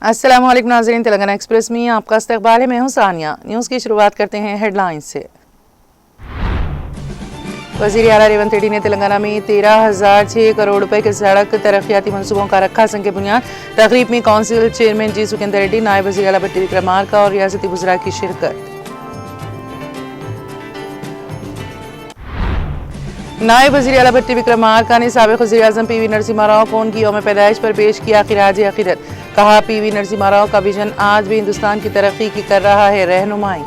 अस्सलाम वालेकुम नाज़रीन, तेलंगाना एक्सप्रेस में आपका इस्तकबाल है। मैं हूं सानिया। न्यूज़ की शुरुआत करते हैं हेडलाइंस से। वज़ीर आला रेवंत रेड्डी ने तेलंगाना में 13,006 करोड़ रुपए के सड़क तरक्याती मंसूबों का रखा संग बुनियाद। तकरीब में काउंसिल चेयरमैन जी सुखेंदर रेड्डी, नायब वज़ीर आला भट्टी विक्रमार्का और रियासती वज़रा की शिरकत। नायब वज़ीर आला भट्टी विक्रमार्का ने साबिक़ वज़ीर-ए-आज़म पीवी नरसिम्हा राव को उनकी यौम पैदाइश पर पेश किया खिराज अक़ीदत। कहा, पीवी नरसिम्हा राव का विजन आज भी हिंदुस्तान की तरक्की की कर रहा है रहनुमाई।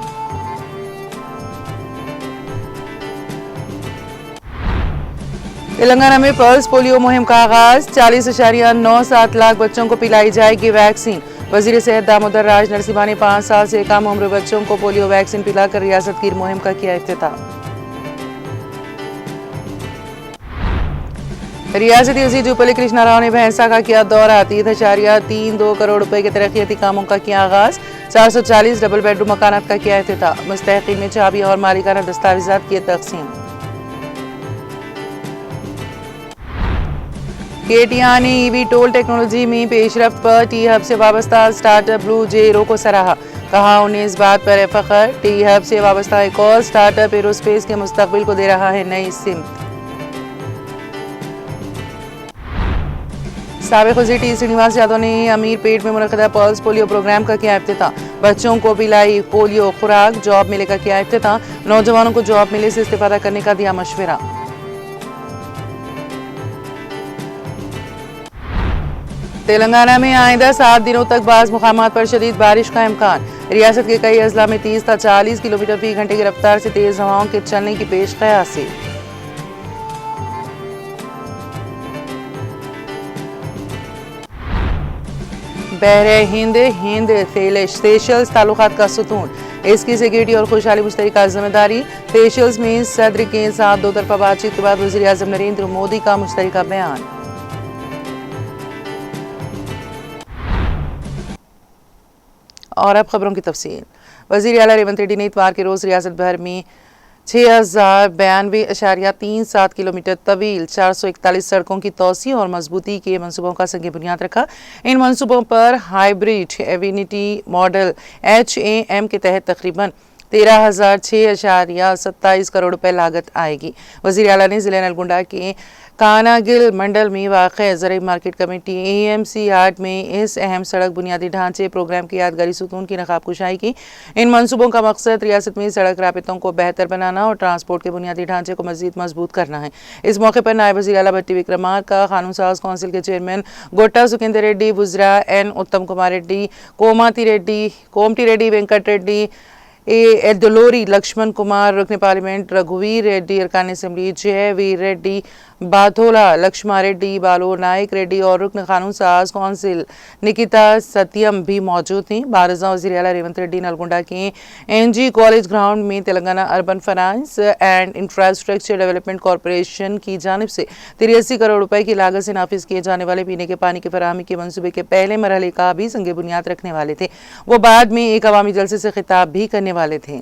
तेलंगाना में पल्स पोलियो मुहिम का आगाज। 40.97 लाख बच्चों को पिलाई जाएगी वैक्सीन। वज़ीर सेहत दामोदर राज नरसिम्हा ने 5 साल से कम उम्र बच्चों को पोलियो वैक्सीन पिलाकर रियासत की मुहिम का किया इफ्तिताह। रियासती वज़ीर जुब्बली कृष्णा राव ने भैंसा का किया दौरा। 3.32 करोड़ रुपए के तरक्याती कामों का किया आगाज। 440 डबल बेडरूम मकानात का किया इफ्तिताह। मुस्तहिक़ीन में चाबी और मालिकाना दस्तावेज़ात किए तक़सीम। केटीआर ने ईवी टोल टेक्नोलॉजी में पेशरफ्त पर टी हब से वाबस्ता स्टार्टअप ब्लू जेरो को सराहा। कहा, उन्हें इस बात पर फख्र, टी हब से वाबस्ता एक और स्टार्टअप एरोस्पेस के मुस्तकबिल को दे रहा है नई सिमत। साबिक़ वज़ीर टी श्रीनिवास यादव ने अमीर पेट में मुनक़दा पल्स पोलियो प्रोग्राम का किया इफ्तिताह। बच्चों को पिलाई पोलियो खुराक, जॉब मेले का किया इफ्तिताह। नौजवानों को जॉब मेले से इस्तिफ़ादा करने का दिया मशवरा। तेलंगाना में आइंदा 7 दिनों तक बाज़ मुक़ामात पर शदीद बारिश का इम्कान। रियासत के कई अज़ला में 30 से 40 किलोमीटर फ़ी घंटे की रफ्तार से तेज़ हवाओं के चलने की पेश क़यासी। बहरे हिंद सेशल्स ताल्लुकात का सुतून। इसकी सिक्योरिटी और खुशहाली मुश्तरका ज़िम्मेदारी। सेशल्स में सदर के साथ दो तरफा बातचीत के बाद वज़ीर आज़म नरेंद्र मोदी का मुश्तरका बयान। और अब खबरों की तफसील। वज़ीर आला रेवंत रेड्डी ने इतवार के रोज़ रियासत भर में 6092.37 किलोमीटर तवील 441 सड़कों की तोसी और मजबूती के मंसूबों का संग बुनियाद रखा। इन मंसूबों पर हाइब्रिड एविनिटी मॉडल HAM के तहत तकरीबन 13,006.27 करोड़ रुपए लागत आएगी। वज़ीर आला ने ज़िले नलगुंडा के कानागिल मंडल में वाक़ ज़राई मार्केट कमेटी AMC यार्ड में इस अहम सड़क बुनियादी ढांचे प्रोग्राम की यादगारी सुतून की नक़ाब कुशाई की। इन मंसूबों का मकसद रियासत में सड़क राबितों को बेहतर बनाना और ट्रांसपोर्ट के बुनियादी ढांचे को मज़ीद मजबूत करना है। इस मौके पर नायब वज़ीर आला भट्टी विक्रमार्का, कानून साज काउंसिल के चेयरमैन गोट्टा सुखेंदर रेड्डी, वज़रा N उत्तम कुमार रेड्डी, कोमटी रेड्डी, वेंकट रेड्डी, एदलोरी लक्ष्मण कुमार, रुकन पार्लियामेंट रघुवीर रेड्डी, अरकान असेंबली जयवीर रेड्डी, बाथोला लक्ष्मा रेड्डी, बालो नायक रेड्डी और रुकन कानून साज काउंसिल निकिता सत्यम भी मौजूद थी। बारज़ा वज़ीर आला रेवंत रेड्डी नलगुंडा के NG कॉलेज ग्राउंड में Telangana urban finance and infrastructure development corporation की जानिब से 83 करोड़ रुपए की लागत से नाफिज किए जाने वाले पीने के पानी की फराहमी के मंसूबे के पहले मरहले का भी संग बुनियाद रखने वाले थे। वो बाद में एक अवामी जलसे से खिताब भी करने वाले थे।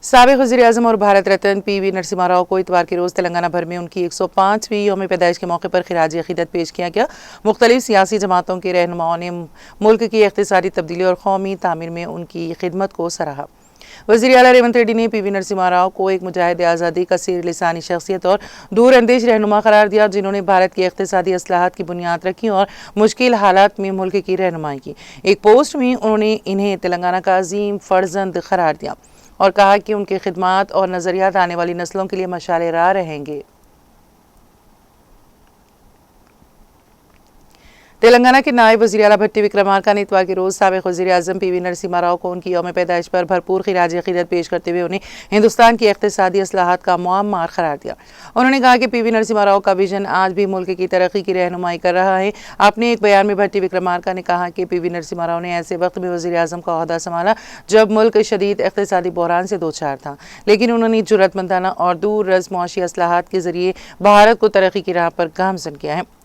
साबिक़ वज़ीर-ए-आज़म और भारत रत्न पीवी नरसिम्हा राव को इतवार के रोज़ तेलंगाना भर में उनकी 105वीं यौम पैदाइश के मौके पर खिराज अक़ीदत पेश किया गया। मुख्तलिफ सियासी जमातों के रहनुमाओं ने मुल्क की इक़्तिसादी तब्दीली और कौमी तामीर में उनकी खिदमत को सराहा। वज़ीर आला रेवंत रेड्डी ने पीवी नरसिम्हा राव को एक मुजाहिद आज़ादी, कसीर लिसानी शख्सियत और दूर अंदेश रहनुमा करार दिया, जिन्होंने भारत की इक़्तिसादी असलाहत की बुनियाद रखी और मुश्किल हालात में मुल्क की रहनुमाई की। एक पोस्ट में उन्होंने इन्हें तेलंगाना का अजीम फ़र्जंद करार दिया और कहा कि उनके खिदमात और नज़रियात आने वाली नस्लों के लिए मशाले राह रहेंगे। तेलंगाना के नायब वज़ीर आला भट्टी विक्रमार्का ने इतवार के रोज़ साबिक़ वज़ीर-ए-आज़म पीवी नरसिम्हा राव को उनकी यौम पैदाइश पर भरपूर खिराज अक़ीदत पेश करते हुए उन्हें हिंदुस्तान की इक़्तिसादी असलाहत का मुअम्मर करार दिया। उन्होंने कहा कि पीवी नरसिम्हा राव का विजन आज भी मुल्क की तरक्की की रहनुमाई कर रहा है। अपने एक बयान में भट्टी विक्रमार्का ने कहा कि पीवी नरसिम्हा राव ने ऐसे वक्त में वज़ीर-ए-आज़म का ओहदा संभाला जब मुल्क शदीद इक़्तिसादी बहरान से दो चार था, लेकिन उन्होंने जुर्रतमंदाना और दूर रज़ मुआशी असलाहत के ज़रिए भारत को तरक्की की राह पर गामज़न किया है।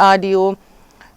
RDO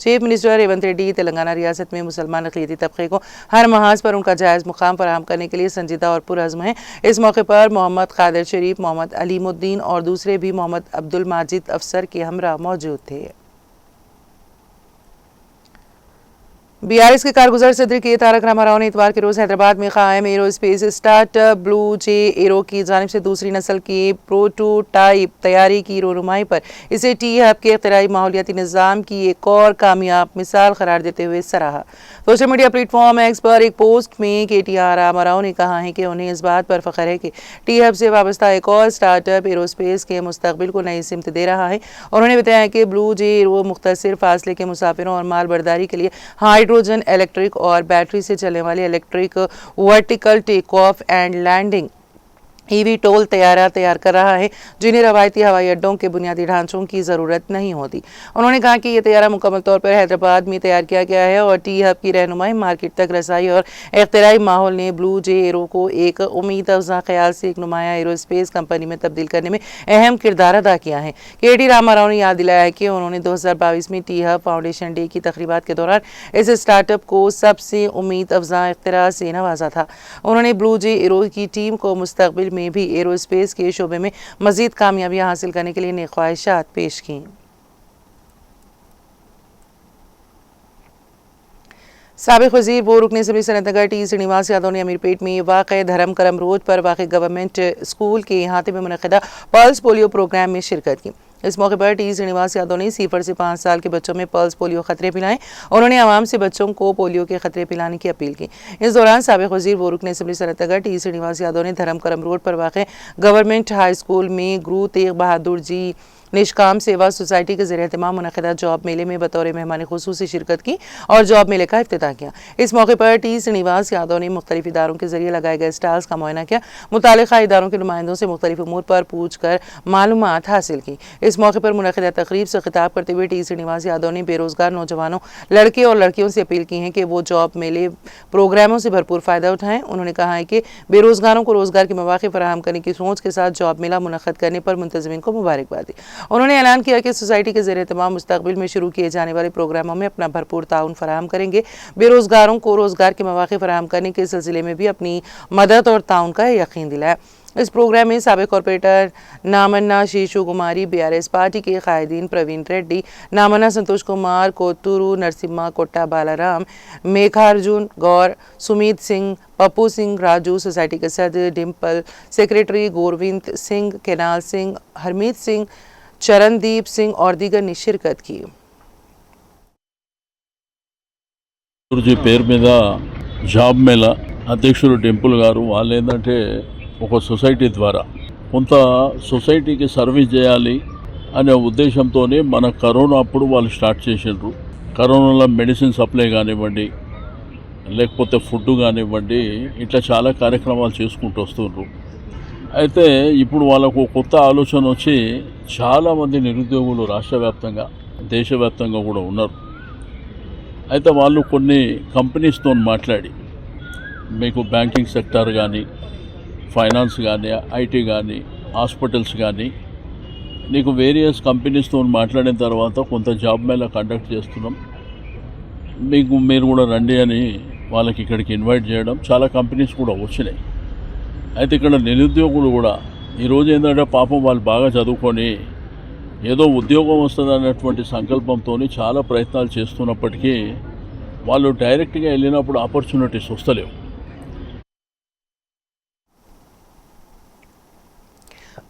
chief minister Revanth Reddy Telangana रियासत में मुसलमान अक़लीती तबके को हर महाज पर उनका जायज़ मुकाम फराहम करने के लिए संजीदा और पुरअज़्म है। इस मौके पर मोहम्मद कादिर शरीफ, मोहम्मद अलीमुद्दीन और दूसरे भी मोहम्मद अब्दुल माजिद अफसर के हमरा मौजूद थे। BRS के कारगुजर सदर के तारक रामाराव ने इतवार के रोज़ हैदराबाद में क़ायम एरो स्पेस स्टार्टअप ब्लू जे एरो की जानिब से दूसरी नस्ल के प्रोटोटाइप तैयारी की रोनुमाई पर इसे टी हब के इख्तिराई माहौलियाती निज़ाम की एक और कामयाब मिसाल करार देते हुए सराहा। सोशल मीडिया प्लेटफॉर्म एक्स पर एक पोस्ट में KTR रामाराव ने कहा है कि उन्हें इस बात पर फ़ख्र है कि टी हब से वाबस्ता एक और स्टार्टअप एरो स्पेस के मुस्तकबिल को नई सिमत दे रहा है। उन्होंने बताया कि ब्लू जे एरो मुख्तसर फासले के मुसाफिरों और माल बर्दारी के लिए हाइड्रोजन, इलेक्ट्रिक और बैटरी से चलने वाली electric vertical take off and landing EVTOL तैयार कर रहा है, जिन्हें रवायती हवाई अड्डों के बुनियादी ढांचों की ज़रूरत नहीं होती। उन्होंने कहा कि यह तैयारा मुकम्मल तौर पर हैदराबाद में तैयार किया गया है और टी हब की रहनुमाई, मार्केट तक रसाई और इख्तिराई माहौल ने ब्लू जे एरो को एक उम्मीद अफजा ख्याल से एक नुमाया एरो स्पेस कंपनी में तब्दील करने में अहम किरदार अदा किया है। KT रामाराव ने याद दिलाया है कि उन्होंने 2022 में टी हब फाउंडेशन डे की तकरीबात के दौरान इस स्टार्टअप को सबसे उम्मीद अफजा इख्तिरा से नवाजा था। उन्होंने ब्लू जे एरो की टीम को मुस्तकबिल में भी एरो स्पेस के शोबे में मजीद कामयाबियां हासिल करने के लिए नेक ख्वाहिशात पेश की। साबिक वज़ीर वो रुकन असम्बली सनतनगर T श्रीनिवास यादव ने अमीरपेट में वाक़ धर्म करम रोड पर वाक़ गवर्नमेंट स्कूल के अहाते में मुनक़िदा पल्स पोलियो प्रोग्राम में शिरकत की। इस मौके पर T श्रीनिवास यादव ने 0 से 5 साल के बच्चों में पल्स पोलियो खतरे पिलाएं। उन्होंने आवाम से बच्चों को पोलियो के खतरे पिलाने की अपील की। इस दौरान साबिक वज़ीर वो रुकन असम्बली सनतनगर T श्रीनिवास यादव ने धर्म करम रोड पर वाक़ गवर्नमेंट हाई स्कूल में गुरु तेग बहादुर जी निष्काम सेवा सोसाइटी के ज़रिए एहतमाम मुनक़िदा जॉब मेले में बतौर मेहमान ख़ुसूसी शिरकत की और जॉब मेले का इफ्तिताह किया। इस मौके पर T श्रीनिवास यादव ने मुख्तलिफ इदारों के जरिए लगाए गए स्टॉल्स का मुआयना किया, मुतालिका इदारों के नुमाइंदों से मुख्तलिफ उमूर पर पूछ कर मालूमात हासिल की। इस मौके पर मुनक़िदा तकरीब से खिताब करते हुए T श्रीनिवास यादव ने बेरोज़गार नौजवानों, लड़के और लड़कियों से अपील की है कि वो जॉब मेले प्रोग्रामों से भरपूर फ़ायदा उठाएँ। उन्होंने कहा है कि बेरोज़गारों को रोज़गार के मौक़े फराहम करने की सोच के साथ जॉब मेला मुनक़्क़द करने पर मुंतज़मीन को मुबारकबाद दी। उन्होंने ऐलान किया कि सोसाइटी के ज़रिए तमाम मुस्तक़बिल में शुरू किए जाने वाले प्रोग्रामों में अपना भरपूर ताउन फराहम करेंगे। बेरोज़गारों को रोज़गार के मौक़े फराहम करने के सिलसिले में भी अपनी मदद और ताउन का यकीन दिलाया। इस प्रोग्राम में साबिक़ कॉर्पोरेटर नामन्ना शीशु कुमारी, BRS पार्टी के कायदीन प्रवीण रेड्डी, नामन्ना संतोष कुमार, कोतुरु नरसिम्हा, कोट्टा बालाराम, मेघार्जुन गौर, सुमीत सिंह, पप्पू सिंह, राजू, सोसाइटी के सदर डिम्पल, सेक्रेटरी गोरविंद सिंह, केनाल सिंह, हरमीत सिंह, चरणदीप सिंह और दीगर ने शिरकत की। పేరు మీద జాబ్ మేళా అధ్యక్షుడు టెంపుల్ గారు వాళ్ళు ఏంటంటే ఒక సొసైటీ ద్వారా కొంత సొసైటీకి సర్వీస్ చేయాలి అనే ఉద్దేశంతోనే మన కరోనా అప్పుడు వాళ్ళు స్టార్ట్ చేసిండ్రు. కరోనాలో మెడిసిన్ సప్లై కానివ్వండి, లేకపోతే ఫుడ్ కానివ్వండి, ఇట్లా చాలా కార్యక్రమాలు చేసుకుంటూ వస్తుండ్రు. అయితే ఇప్పుడు వాళ్ళకు కొత్త ఆలోచన వచ్చి చాలామంది నిరుద్యోగులు రాష్ట్ర వ్యాప్తంగా, దేశవ్యాప్తంగా కూడా ఉన్నారు. అయితే వాళ్ళు కొన్ని కంపెనీస్తో మాట్లాడి, మీకు బ్యాంకింగ్ సెక్టార్ కానీ, ఫైనాన్స్ కానీ, IT కానీ, హాస్పిటల్స్ కానీ, నీకు వేరియస్ కంపెనీస్తో మాట్లాడిన తర్వాత కొంత జాబ్ మేళా కండక్ట్ చేస్తున్నాం, మీరు కూడా రండి అని వాళ్ళకి ఇక్కడికి ఇన్వైట్ చేయడం, చాలా కంపెనీస్ కూడా వచ్చినాయి. అయితే ఇక్కడ నిరుద్యోగులు కూడా ఈరోజు ఏంటంటే పాపం వాళ్ళు బాగా చదువుకొని ఏదో ఉద్యోగం వస్తుంది అన్నటువంటి సంకల్పంతో చాలా ప్రయత్నాలు చేస్తున్నప్పటికీ వాళ్ళు డైరెక్ట్గా వెళ్ళినప్పుడు ఆపర్చునిటీస్ వస్తలేవు.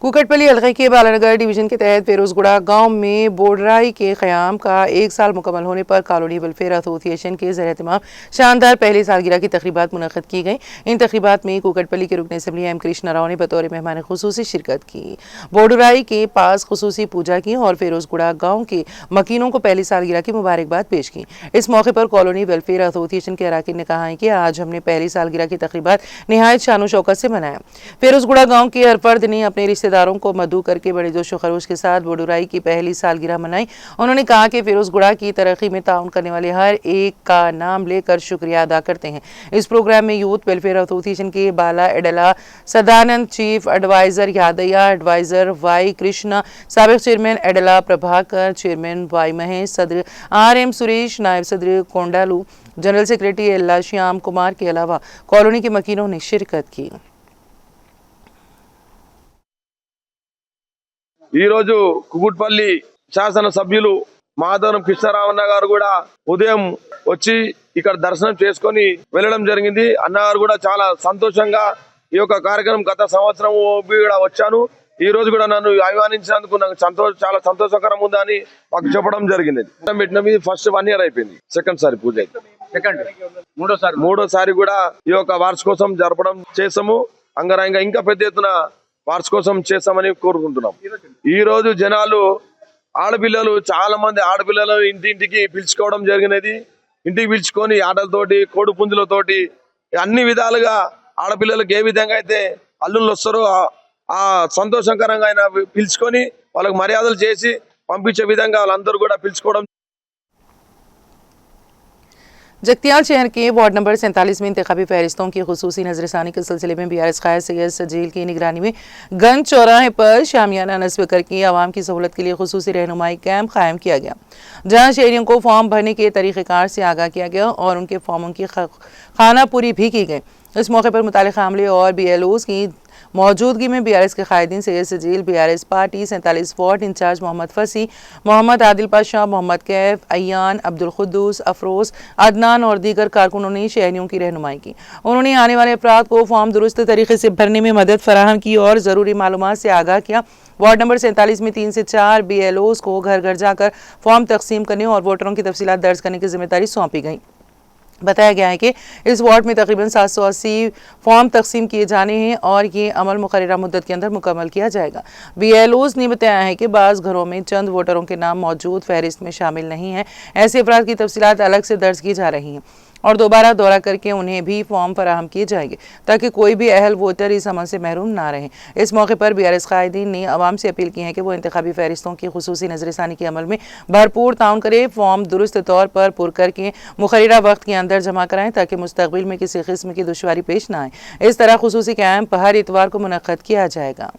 कुकटपल्ली हल्के के बालानगर डिवीजन के तहत फेरोजगुड़ा गांव में बोडराई के क़याम का 1 साल मुकम्मल होने पर कॉलोनी वेलफेयर एसोसिएशन के ज़रिए तमाम शानदार पहली सालगिरह की तकरीबात मुनक़्क़द की गई। इन तकरीबात में कुकटपल्ली के रुकन असम्बली M कृष्णा राव ने बतौर मेहमान ख़ुसूसी शिरकत की, बोडराई के पास ख़ुसूसी पूजा की और फेरोजगुड़ा गाँव के मकीनों को पहली सालगिरह की मुबारकबाद पेश की। इस मौके पर कॉलोनी वेलफेयर एसोसिएशन के अराकीन ने कहा है कि आज हमने पहली सालगिरह की तकरीबात निहायत शान शौकत से मनाया। फेरोजगुड़ा गाँव के हर फर्द ने अपने रिश्तेदारों को मदऊ करके बड़े जोश व खरोश के साथ बोडोराई की पहली सालगिरह मनाई। उन्होंने कहा कि फिरोज गुड़ा की तरक्की में ताउन करने वाले हर एक का नाम लेकर शुक्रिया अदा करते हैं। इस प्रोग्राम में यूथ वेलफेयर एसोसिएशन के Bala Edla Sadanand, chief adviser Yadaiah, adviser Y Krishna, साबिक chairman Edla Prabhakar, chairman Y Mahesh, सदर RM सुरेश, नायब सदर कोंडालू, जनरल सेक्रेटरी एल्ला श्याम कुमार के अलावा कॉलोनी के मकीनों ने शिरकत की। ఈ రోజు కుకుట్పల్లి శాసన సభ్యులు మాధవరం కృష్ణారామన్న గారు కూడా ఉదయం వచ్చి ఇక్కడ దర్శనం చేసుకొని వెళ్ళడం జరిగింది. అన్నగారు కూడా చాలా సంతోషంగా ఈ యొక్క కార్యక్రమం గత సంవత్సరం కూడా వచ్చాను, ఈ రోజు కూడా నన్ను ఆహ్వానించినందుకు నాకు చాలా సంతోషకరంగా ఉందని మాకు చెప్పడం జరిగింది. పెట్టినది ఫస్ట్ 1 year అయిపోయింది, సెకండ్ సారి పూజ మూడోసారి కూడా ఈ యొక్క వార్షికోత్సవం జరపడం చేసాము. అంగరంగ ఇంకా పెద్ద ఎత్తున వార్షికోత్సవం చేస్తామని కోరుకుంటున్నాం. ఈ రోజు జనాలు ఆడపిల్లలు చాలా మంది ఆడపిల్లలు ఇంటింటికి పిలుచుకోవడం జరిగినది. ఇంటికి పిలుచుకొని ఆటలతోటి కోడి పుంజులతోటి అన్ని విధాలుగా ఆడపిల్లలకు ఏ విధంగా అయితే అల్లుళ్ళు వస్తారో ఆ సంతోషకరంగా ఆయన పిలుచుకొని వాళ్ళకి మర్యాదలు చేసి పంపించే విధంగా వాళ్ళందరూ కూడా పిలుచుకోవడం. जगतियाल शहर के वार्ड नंबर 47 में इंतखाबी फहरिस्तों की खुसूसी नजरसानी के सिलसिले में BRS कायद सैयद सजील की निगरानी में गंज चौराहे पर शामियाना नस्ब करके आवाम की सहूलत के लिए खुसूसी रहनुमाई कैंप कायम किया गया, जहां शहरियों को फॉर्म भरने के तरीक़ेकार से आगाह किया गया और उनके फॉर्मों की खानापुरी भी की गई। इस मौके पर मुतालिका अमले और BLOs की मौजूदगी में BRS के कायदीन Syed Sajeel, BRS party 47 ward incharge Mohammed Fasi, Mohammed Adil Pasha, Mohammad Kaif, Ayan, Abdul खुद्दूस, Afroz, Adnan और दीगर कारकुनों ने शहरियों की रहनुमाई की। उन्होंने आने वाले अफराद को फॉर्म दुरुस्त तरीके से भरने में मदद फराहम की और ज़रूरी मालूमात से आगाह किया। वार्ड नंबर 47 में 3 से 4 BLOs को घर घर जाकर फॉर्म तकसीम करने और वोटरों की तफसीलात दर्ज करने की जिम्मेदारी सौंपी गई। बताया गया है कि इस वार्ड में तकरीबन 780 फॉर्म तकसीम किए जाने हैं और ये अमल मुकर्ररा मुद्दत के अंदर मुकम्मल किया जाएगा। BLOs ने बताया है कि बाज़ घरों में चंद वोटरों के नाम मौजूद फहरिस्त में शामिल नहीं है। ऐसे अफराद की तफसीलात अलग से दर्ज की जा रही हैं और दोबारा दौरा करके उन्हें भी फॉर्म फराहम किए जाएंगे ताकि कोई भी अहल वोटर इस अमल से महरूम ना रहे। इस मौके पर BRS कायदीन ने आवाम से अपील की है कि वो इंतखाबी फहरिस्तों की खुसूसी नजरसानी के अमल में भरपूर ताउन करे, फॉर्म दुरुस्त तौर पर पुर करके मुकर्ररा वक्त के अंदर जमा कराएं ताकि मुस्तकबिल में किसी किस्म की दुश्वारी पेश ना आए। इस तरह खुसूसी कैंप हर इतवार को मुनक्कद किया जाएगा।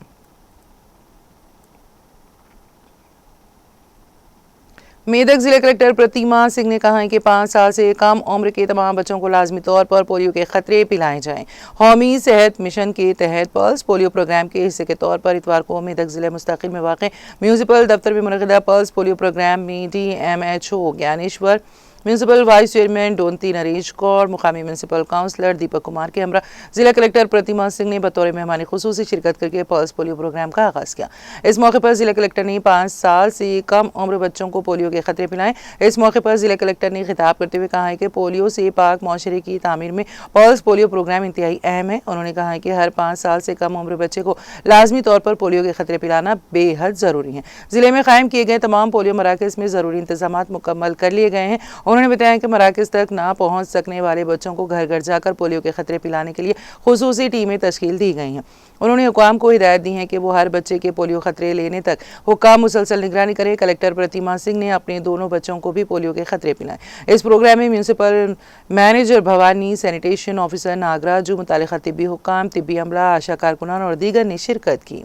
मेदक जिला कलेक्टर प्रतिमा सिंह ने कहा है कि 5 साल से कम उम्र के तमाम बच्चों को लाजमी तौर पर पोलियो के खतरे पिलाए जाएं। कौमी सेहत मिशन के तहत पल्स पोलियो प्रोग्राम के हिस्से के तौर पर इतवार को मेदक जिले मुस्तकिल में वाक़ म्यूनसिपल दफ्तर में मुनक़िदा पल्स पोलियो प्रोग्राम में DMHO Gyaneshwar, municipal vice chairman Donti Naresh Kaur, मुकामी म्यूनसिपल काउंसलर दीपक कुमार के हमरा जिला कलेक्टर प्रतिमा सिंह ने बतौर मेहमान खुसूसी शिरकत करके पल्स पोलियो प्रोग्राम का आगाज़ किया। इस मौके पर जिला कलेक्टर ने 5 साल से कम उम्र बच्चों को पोलियो के खतरे पिलाएं। इस मौके पर जिला कलेक्टर ने खिताब करते हुए कहा है कि पोलियो से पाक माशरे की तामीर में पल्स पोलियो प्रोग्राम इंतहाई अहम है। उन्होंने कहा है कि हर 5 साल से कम उम्र बच्चे को लाजमी तौर पर पोलियो के खतरे पिलाना बेहद ज़रूरी है। जिले में कायम किए गए तमाम पोलियो मराकज़ में ज़रूरी इंतजाम मुकम्मल कर लिए गए हैं। उन्होंने बताया कि मराकज़ तक ना पहुंच सकने वाले बच्चों को घर घर जाकर पोलियो के खतरे पिलाने के लिए खुसूसी टीमें तश्कील दी गई हैं। उन्होंने हुकाम को हिदायत दी है कि वो हर बच्चे के पोलियो खतरे लेने तक हुकाम मुसलसल निगरानी करे। कलेक्टर प्रतिमा सिंह ने अपने दोनों बच्चों को भी पोलियो के खतरे पिलाए। इस प्रोग्राम में municipal manager Bhavani, sanitation officer Nagaraju, मुतालिका तिब्बी हुकाम, तिब्बी अमला, आशा कारकुनान और दीगर ने शिरकत की।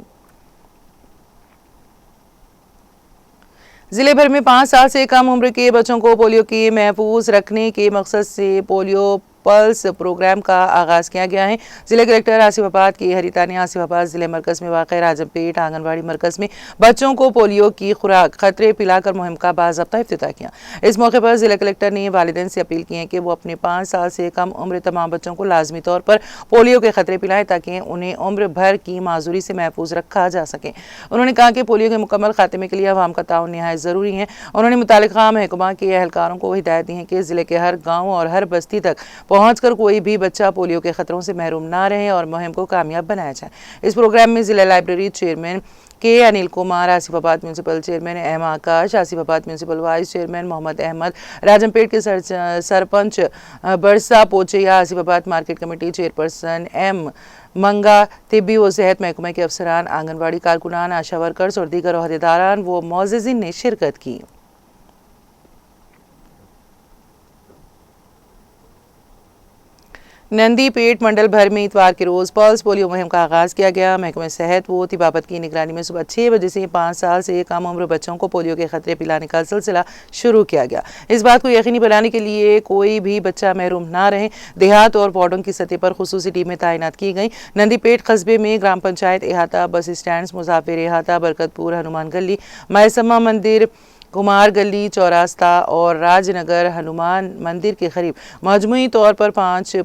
जिले भर में 5 साल से कम उम्र के बच्चों को पोलियो के महफूज रखने के मकसद से पोलियो पल्स प्रोग्राम का आगाज़ किया गया है। जिला कलेक्टर आसिफाबाद की हरिता ने आसिफाबाद जिले मरकज़ में वाक़ राजमपेट आंगनबाड़ी मरकज़ में बच्चों को पोलियो की खुराक खतरे पिलाकर मुहिम का बाज़ाब्ता इफ्तिताह किया। इस मौके पर जिला कलेक्टर ने वालिदैन से अपील की है कि वो अपने 5 साल से कम उम्र तमाम बच्चों को लाजमी तौर पर पोलियो के खतरे पिलाएं ताकि उन्हें उम्र भर की माजूरी से महफूज रखा जा सके। उन्होंने कहा कि पोलियो के मुकम्मल खात्मे के लिए अवाम का ताउन निहायत ज़रूरी है। उन्होंने मुतालिका महकमा के अहलकारों को हिदायत दी है कि ज़िले के हर गाँव और हर बस्ती तक पहुंचकर कोई भी बच्चा पोलियो के खतरों से महरूम ना रहे और मुहिम को कामयाब बनाया जाए। इस प्रोग्राम में जिला library chairman K Anil Kumar, Asifabad municipal chairman M Akash, Asifabad municipal vice chairman Mohammed Ahmed, Rajampet के sarpanch Barsa Pochaiah, Asifabad market committee chairperson M Manga, तिब्बी व सेहत महकमे के अफसरान, आंगनबाड़ी कारकुनान, आशा वर्कर्स और दीगर ओहदेदारान व मोअज़्ज़िज़ीन ने शिरकत की। नंदी पेट मंडल भर में इतवार के रोज पल्स पोलियो मुहिम का आगाज किया गया। महकमे सेहत व तिबाबत की निगरानी में सुबह 6 बजे से 5 साल से कम उम्र बच्चों को पोलियो के खतरे पिलाने का सिलसिला शुरू किया गया। इस बात को यकीनी बनाने के लिए कोई भी बच्चा महरूम ना रहे, देहात और वार्डों की सतह पर खुसूसी टीमें तैनात की गई। नंदी पेट कस्बे में ग्राम पंचायत इहाता, बस स्टैंड, मुसाफिर इहाता, बरकतपुर, हनुमान गली, मायसम्मा मंदिर, कुमार गली, चौरास्ता और राजनगर हनुमान मंदिर के करीब मजमूई तौर पर 5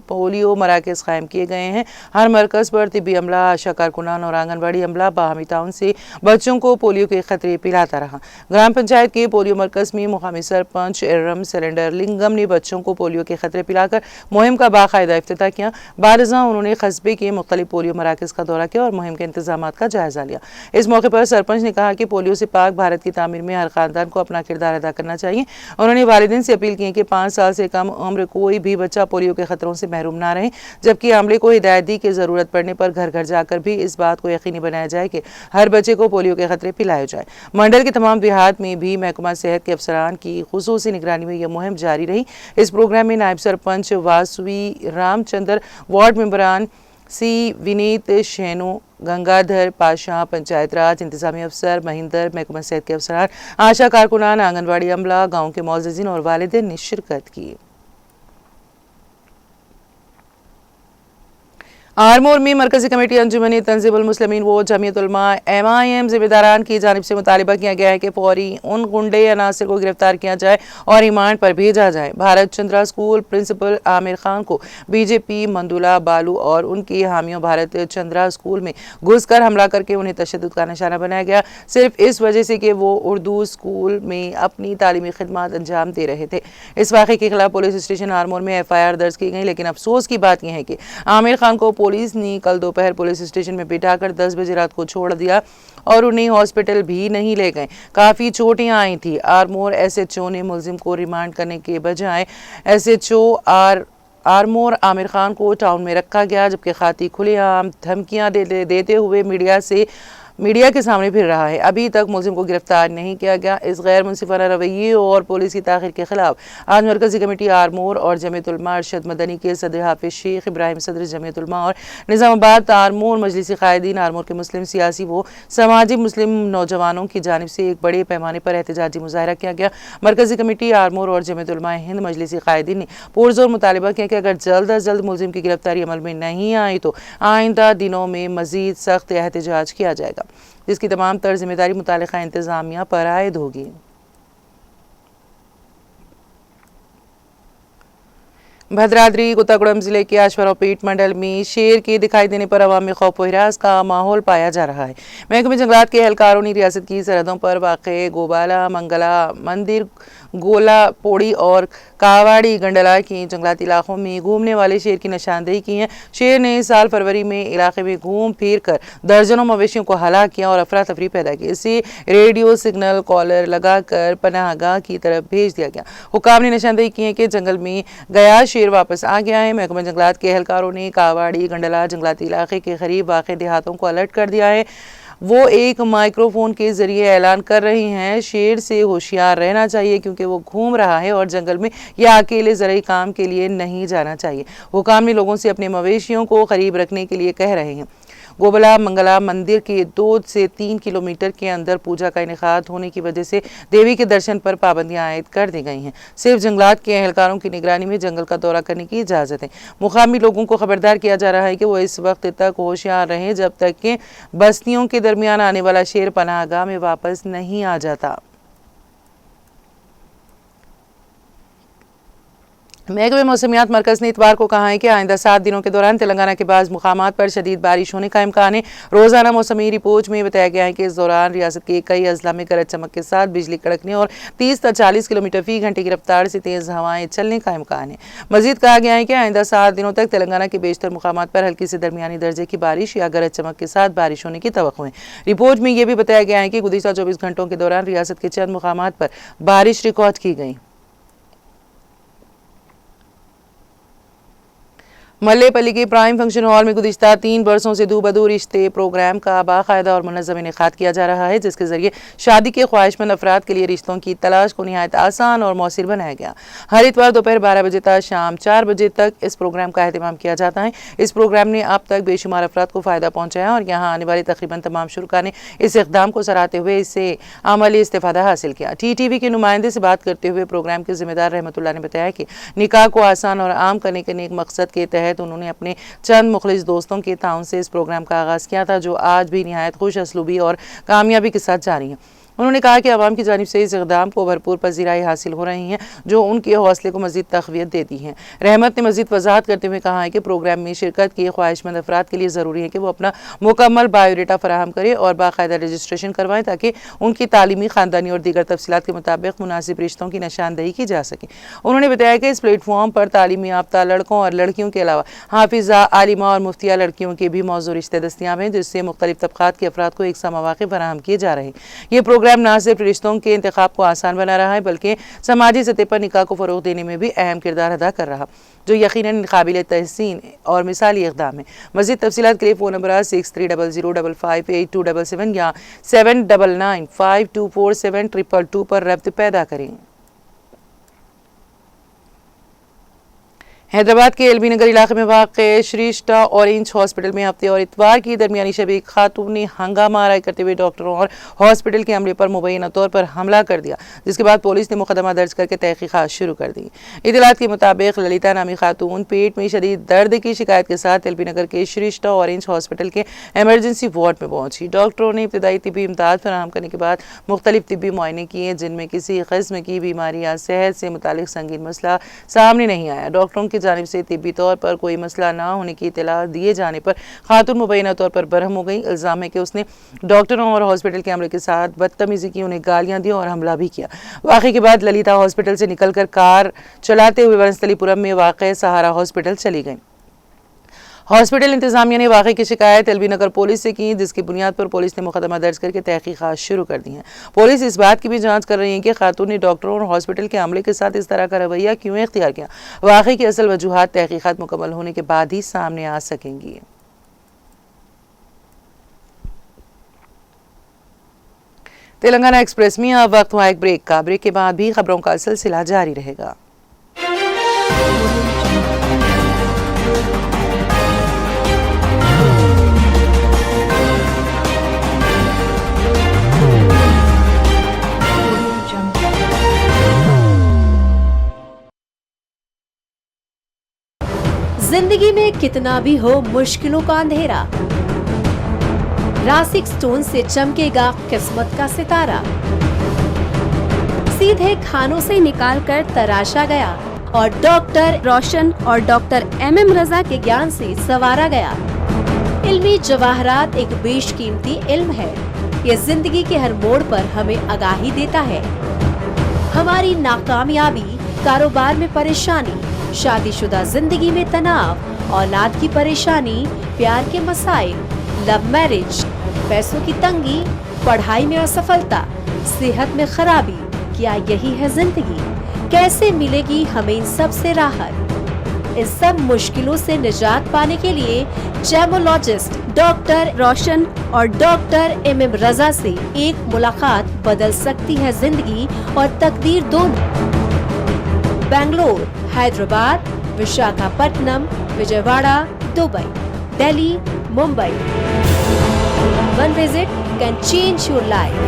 पोलियो मराकज़ कायम किए गए हैं। हर मरकज़ पर तिब्बी अमला, आशा कारकुनान और आंगनबाड़ी अमला बाहमी ताउन से बच्चों को पोलियो के खतरे पिलाता रहा। ग्राम पंचायत के पोलियो मरकज़ में मुकामी सरपंच एरम सिलेंडर लिंगम ने बच्चों को पोलियो के खतरे पिलाकर मुहिम का बाकायदा इफ्तिताह किया। बारज़ा उन्होंने कस्बे के मुख्तलिफ पोलियो मराकज़ का दौरा किया और मुहिम के इंतजामात का जायजा लिया। इस मौके पर सरपंच ने कहा कि पोलियो से पाक भारत की तामीर में हर खानदान को अपना किरदार अदा करना चाहिए। उन्होंने वालिदैन से अपील की कि 5 साल से कम उम्र कोई भी बच्चा पोलियो के खतरों से महरूम ना रहे, जबकि अमले को हिदायत दी कि जरूरत पड़ने पर घर घर जाकर भी इस बात को यकीनी बनाया जाए कि हर बच्चे को पोलियो के खतरे पिलाए जाए। मंडल के तमाम देहात में भी महकमा सेहत के अफसरान की खुसूसी निगरानी में यह मुहिम जारी रही। इस प्रोग्राम में नायब सरपंच वासवी रामचंद्र, वार्ड मेंबरान सी विनीत शेनो, गंगाधर पाशाह, पंचायत राज इंतजामी अफसर महिंदर, महकमा सेहत के अफसरान, आशा कारकुनान, आंगनबाड़ी अमला, गाँव के मोअज़्ज़िज़ीन और वालिदैन ने शिरकत की। आरमोर में मरकजी कमेटी अंजुमन तंजीमुल मुस्लिमीन व जमीयत उलमा MIM जिम्मेदारान की जानिब से मुतालिबा किया गया है कि फौरी उन गुंडे अनासिर को गिरफ्तार किया जाए और रिमांड पर भेजा जाए। भारत चंद्रा स्कूल प्रिंसिपल आमिर खान को BJP मंदुला बालू और उनकी हामियों भारत चंद्रा स्कूल में घुसकर हमला करके उन्हें तशद्दुद का निशाना बनाया गया, सिर्फ इस वजह से कि वो उर्दू स्कूल में अपनी तालीमी खिदमत अंजाम दे रहे थे। इस वाक़े के खिलाफ पुलिस स्टेशन आरमोर में FIR दर्ज की गई, लेकिन अफसोस की बात यह है कि आमिर खान को पुलिस ने कल दोपहर पुलिस स्टेशन में बिठाकर 10 बजे रात को छोड़ दिया और उन्हें हॉस्पिटल भी नहीं ले गए। काफ़ी चोटें आई थी। आरमोर SHO ने मुलजिम को रिमांड करने के बजाय SHO आरमोर आमिर खान को टाउन में रखा गया, जबकि खाती खुलेआम धमकियां देते हुए मीडिया के सामने फिर रहा है। अभी तक मुलजिम को गिरफ्तार नहीं किया गया। इस गैर मुनसिफाना रवैये और पुलिस की ताखिर के खिलाफ आज मरकजी कमेटी आरमोर और जमीयत उलमा अरशद मदनी के सदर हाफिज शेख इब्राहिम सदर जमीयत उलमा और निज़ामाबाद आरमोर मजलिस कायदीन आरमोर के मुस्लिम सियासी व समाजी मुस्लिम नौजवानों की जानिब से एक बड़े पैमाने पर एहतजाजी मुजाहरा किया गया। मरकजी कमेटी आरमोर और जमीयत उलमा हिंद मजलिस कायदीन ने पुरजोर मुतालिबा किया कि अगर जल्द अज जल्द मुलजिम की गिरफ्तारी अमल में नहीं आई तो आइंदा दिनों में मजीद सख्त एहतजाज किया जाएगा, जिसकी तमाम तर जिम्मेदारी मुतालिका इंतजामिया पर आयद होगी। भद्राद्री कोत्तागुड़म जिले के आश्वारावपेट मंडल में शेर के दिखाई देने पर अवाम में खौफ व हिरास का माहौल पाया जा रहा है। महकमे जंगलात के एहलकारों ने रियासत की सरहदों पर वाक़े गोबाला, मंगला मंदिर, गोला पोड़ी और कावाड़ी गंडला के जंगलाती इलाकों में घूमने वाले शेर की निशानदेही की है। शेर ने इस साल फरवरी में इलाके में घूम फिर कर दर्जनों मवेशियों को हलाक किया और अफरा तफरी पैदा की। इसे रेडियो सिग्नल कॉलर लगाकर पनाहगाह की तरफ भेज दिया गया। हुकाम ने निशानदेही की है कि जंगल में गया शेर वापस आ गया है। महकमा जंगलात के एहलकारों ने कावाड़ी गंडला जंगलाती इलाके के करीब वाक़े देहातों को अलर्ट कर दिया है। वो एक माइक्रोफोन के जरिए ऐलान कर रही हैं शेर से होशियार रहना चाहिए क्योंकि वो घूम रहा है और जंगल में या अकेले ज़रूरी काम के लिए नहीं जाना चाहिए। हुकाम ने लोगों से अपने मवेशियों को करीब रखने के लिए कह रहे हैं। गोबला मंगला मंदिर के 2 से 3 किलोमीटर के अंदर पूजा का इनेकाद होने की वजह से देवी के दर्शन पर पाबंदियां आयद कर दी गई हैं। सिर्फ जंगलात के एहलकारों की निगरानी में जंगल का दौरा करने की इजाज़त है। मुकामी लोगों को खबरदार किया जा रहा है कि वो इस वक्त तक होशियार रहें जब तक कि बस्तियों के दरमियान आने वाला शेर पनाहगाह में वापस नहीं आ जाता। महकमे मौसमियात मरकज़ ने इतवार को कहा है कि आइंदा 7 दिनों के दौरान तेलंगाना के बाज़ मुकामात पर शदीद बारिश होने का इम्कान है। रोज़ाना मौसमी रिपोर्ट में बताया गया है कि इस दौरान रियासत के कई अजला में गरज चमक के साथ बिजली कड़कने और 30 से 40 किलोमीटर फी घंटे की रफ्तार से तेज़ हवाएं चलने का इम्कान है। मजीद कहा गया है कि आइंदा 7 दिनों तक तेलंगाना के बेशतर मुकामात पर हल्की से दरमियानी दर्जे की बारिश या गरज चमक के साथ बारिश होने की तवक्को है। रिपोर्ट में यह भी बताया गया है कि गुज़िश्ता 24 घंटों के दौरान रियासत के चंद मुकामात पर बारिश रिकॉर्ड की गई। मल्लेपल्ली के प्राइम फंक्शन हॉल में गुज़िश्ता 3 बरसों से दू बदू रिश्ते प्रोग्राम का बाकायदा और मुनज़्ज़म इनेकाद किया जा रहा है, जिसके जरिए शादी के ख्वाहिशमंद अफराद के लिए रिश्तों की तलाश को निहायत आसान और मौसर बनाया गया। हर इतवार दोपहर 12 बजे तक शाम 4 बजे तक इस प्रोग्राम का अहतमाम किया जाता है। इस प्रोग्राम ने अब तक बेशुमार अफराद को फ़ायदा पहुँचाया और यहाँ आने वाले तकरीबन तमाम शुरका ने इस इक़दाम को सराहते हुए इससे अमली इस्तिफ़ादा हासिल किया। TTV के नुमाइंदे से बात करते हुए प्रोग्राम के ज़िम्मेदार रहमतुल्लाह ने बताया कि निकाह को आसान और आम करने के नेक मकसद के तहत उन्होंने अपने चंद मुखलिस दोस्तों के ताउन से इस प्रोग्राम का आगाज़ किया था, जो आज भी निहायत खुश असलूबी और कामयाबी के साथ जारी है। उन्होंने कहा कि अवाम की जानिब से इस इक़दाम को भरपूर पजीराई हासिल हो रही है, जो उनके हौसले को मज़ीद तक़वियत देती हैं। रहमत ने मज़ीद वजाहत करते हुए कहा है कि प्रोग्राम में शिरकत के ख्वाहिशमंद अफराद के लिए ज़रूरी है कि वो अपना मुकम्मल बायोडाटा फराहम करें और बाकायदा रजिस्ट्रेशन करवाएं, ताकि उनकी तालीमी, ख़ानदानी और दीगर तफसीलात के मुताबिक मुनासिब रिश्तों की निशानदही की जा सके। उन्होंने बताया कि इस प्लेटफॉर्म पर तालीमी याफ्ता लड़कों और लड़कियों के अलावा हाफिज़ा, आलिमा और मुफ्तिया लड़कियों के भी मौजूद रिश्ते दस्तियाब हैं, जिससे मुख्तलिफ तबक़ात के अफराद को एक सा मौक़े फराहम किए जा रहे हैं। ये प्रोग्राम न सिर्फ रिश्तों के इंतखाब को आसान बना रहा है, बल्कि समाजी सतह पर निकाह को फ़रोग़ देने में भी अहम किरदार अदा कर रहा, जो यकीनन काबिल तहसीन और मिसाली इक़दाम है। मज़ीद तफसीलात के लिए फ़ोन नंबर 6300558277 या 7995247222 पर रब्त पैदा करें। हैदराबाद के एलबी नगर इलाके में वाक़ श्रीष्ठा ऑरेंज हॉस्पिटल में हफ्ते और इतवार की दरमियानी शब एक खातून ने हंगामा आराई करते हुए डॉक्टरों और हॉस्पिटल के अमले पर मुबैना तौर पर हमला कर दिया, जिसके बाद पुलिस ने मुकदमा दर्ज करके तहकीकात शुरू कर दी। इतलात के मुताबिक ललिता नामी खातून पेट में शदीद दर्द की शिकायत के साथ एलबी नगर के श्रीष्ठा ऑरेंज हॉस्पिटल के एमरजेंसी वार्ड में पहुंची। डॉक्टरों ने इब्तदाई तिब्बी इमदाद फराहम करने के बाद मुख्तलिफ तिब्बी मुआयने किए, जिनमें किसी किस्म की बीमारी या सेहत से मुतालिक संगीन मसला सामने नहीं आया। डॉक्टरों की जानिब से तिब्बी तौर पर कोई मसला ना होने की इतला दिए जाने पर खातून मुबैना तौर पर बरहम हो गई। इल्ज़ाम है कि उसने डॉक्टरों और हॉस्पिटल के अमले के साथ बदतमीजी की, उन्हें गालियां दी और हमला भी किया। वाक़े के बाद ललिता हॉस्पिटल से निकलकर कार चलाते हुए वनस्थलीपुरम में वाक़ सहारा हॉस्पिटल चली गई। हॉस्पिटल इंतजामिया ने वाक़े की शिकायत एलबी नगर पुलिस से की, जिसकी बुनियाद पर पुलिस ने मुकदमा दर्ज करके तहकीकात शुरू कर दी हैं। पुलिस इस बात की भी जांच कर रही है कि खातून ने डॉक्टरों और हॉस्पिटल के अमले के साथ इस तरह का रवैया क्यों इख्तियार किया। वाक़े की असल वजूहात तहकीकात मुकम्मल होने के बाद ही सामने आ सकेंगी। तेलंगाना एक्सप्रेस में अब वक्त हुआ एक ब्रेक का। ब्रेक के बाद भी खबरों का सिलसिला जारी रहेगा। जिंदगी में कितना भी हो मुश्किलों का अंधेरा, रासिक स्टोन से चमकेगा किस्मत का सितारा। सीधे खानों से निकाल कर तराशा गया और डॉक्टर रोशन और डॉक्टर MM रजा के ज्ञान से संवारा गया। इल्मी जवाहरात एक बेशकीमती इल्म है। ये जिंदगी के हर मोड़ पर हमें आगाही देता है। हमारी नाकामयाबी, कारोबार में परेशानी, शादीशुदा जिंदगी में तनाव, औलाद की परेशानी, प्यार के मसाइल, लव मैरिज, पैसों की तंगी, पढ़ाई में असफलता, सेहत में खराबी, क्या यही है जिंदगी? कैसे मिलेगी हमें इन सब से राहत? इन सब मुश्किलों से निजात पाने के लिए जेमोलॉजिस्ट डॉक्टर रोशन और डॉक्टर MM रजा से एक मुलाकात बदल सकती है जिंदगी और तकदीर दोनों। Bangalore, Hyderabad, Visakhapatnam, Vijayawada, Dubai, Delhi, Mumbai. One visit can change your life.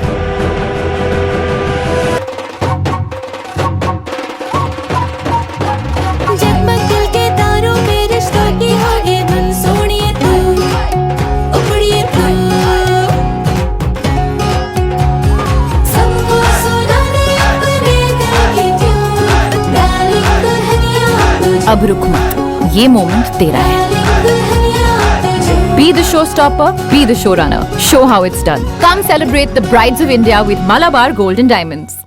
जगमग दिल के तारों में रिश्तों की आगे धुन सोनिए तू, उपड़िए तू, सबको सुनाने अपने दिल की ट्यून, डार्लिंग दुल्हनिया अब रुक मत, ये मोमेंट तेरा है. Be the showstopper, be the showrunner. Show how it's done. Come celebrate the Brides of India with Malabar Gold and Diamonds.